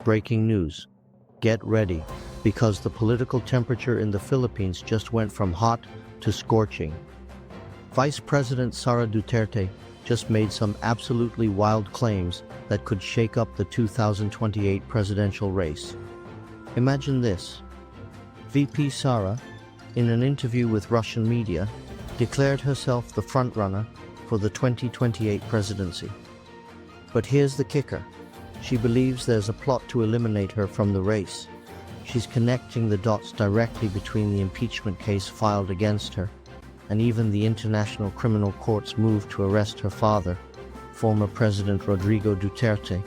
Breaking news. Get ready, because the political temperature in the Philippines just went from hot to scorching. Vice President Sara Duterte just made some absolutely wild claims that could shake up the 2028 presidential race. Imagine this. VP Sara, in an interview with Russian media, declared herself the frontrunner for the 2028 presidency. But here's the kicker. She believes there's a plot to eliminate her from the race. She's connecting the dots directly between the impeachment case filed against her and even the International Criminal Court's move to arrest her father, former President Rodrigo Duterte,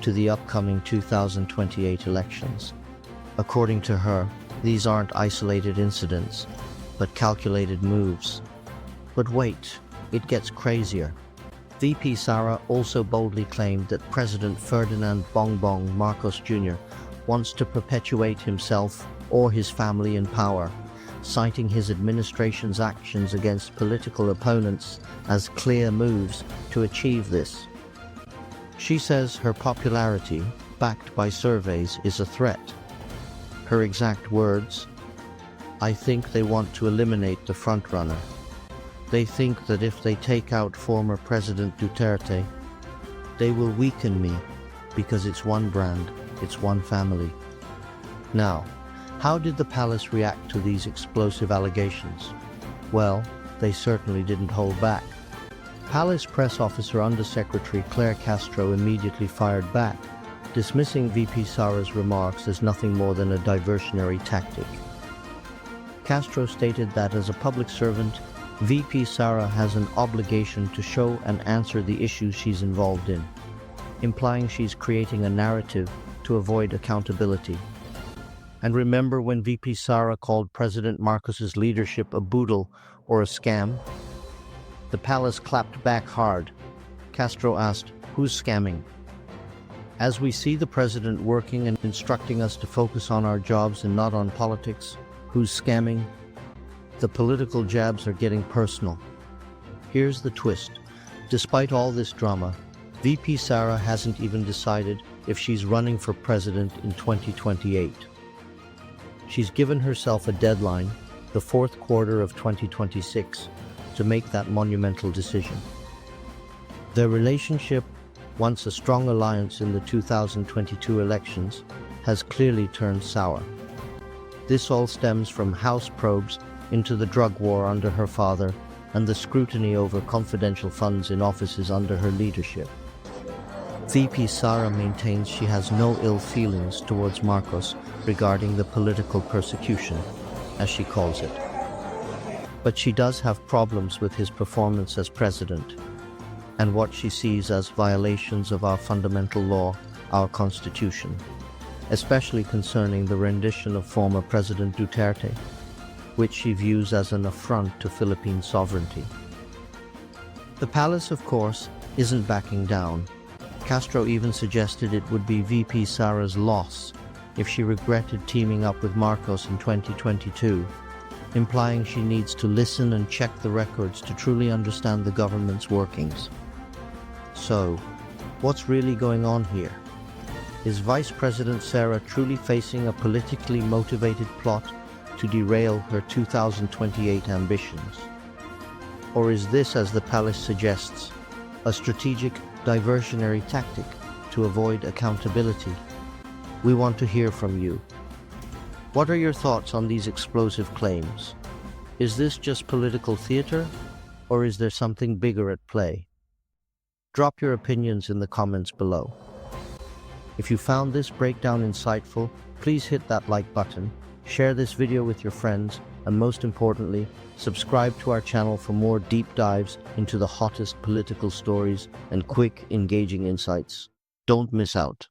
to the upcoming 2028 elections. According to her, these aren't isolated incidents, but calculated moves. But wait, it gets crazier. VP Sara also boldly claimed that President Ferdinand Bongbong Marcos Jr. wants to perpetuate himself or his family in power, citing his administration's actions against political opponents as clear moves to achieve this. She says her popularity, backed by surveys, is a threat. Her exact words, "I think they want to eliminate the frontrunner. They think that if they take out former President Duterte, they will weaken me because it's one brand, it's one family." Now, how did the palace react to these explosive allegations? Well, they certainly didn't hold back. Palace press officer Undersecretary Claire Castro immediately fired back, dismissing VP Sara's remarks as nothing more than a diversionary tactic. Castro stated that as a public servant, VP Sara has an obligation to show and answer the issues she's involved in, implying she's creating a narrative to avoid accountability. And remember when VP Sara called President Marcos's leadership a budol or a scam? The palace clapped back hard. Castro asked, "Who's scamming?" As we see the president working and instructing us to focus on our jobs and not on politics, who's scamming? The political jabs are getting personal. Here's the twist. Despite all this drama, VP Sara hasn't even decided if she's running for president in 2028. She's given herself a deadline, the fourth quarter of 2026, to make that monumental decision. Their relationship, once a strong alliance in the 2022 elections, has clearly turned sour. This all stems from House probes into the drug war under her father and the scrutiny over confidential funds in offices under her leadership. VP Sara maintains she has no ill feelings towards Marcos regarding the political persecution, as she calls it. But she does have problems with his performance as president and what she sees as violations of our fundamental law, our constitution, especially concerning the rendition of former President Duterte, which she views as an affront to Philippine sovereignty. The palace, of course, isn't backing down. Castro even suggested it would be VP Sara's loss if she regretted teaming up with Marcos in 2022, implying she needs to listen and check the records to truly understand the government's workings. So, what's really going on here? Is Vice President Sara truly facing a politically motivated plot to derail her 2028 ambitions? Or is this, as the palace suggests, a strategic diversionary tactic to avoid accountability? We want to hear from you. What are your thoughts on these explosive claims? Is this just political theater, or is there something bigger at play? Drop your opinions in the comments below. If you found this breakdown insightful, please hit that like button, share this video with your friends, and most importantly, subscribe to our channel for more deep dives into the hottest political stories and quick, engaging insights. Don't miss out.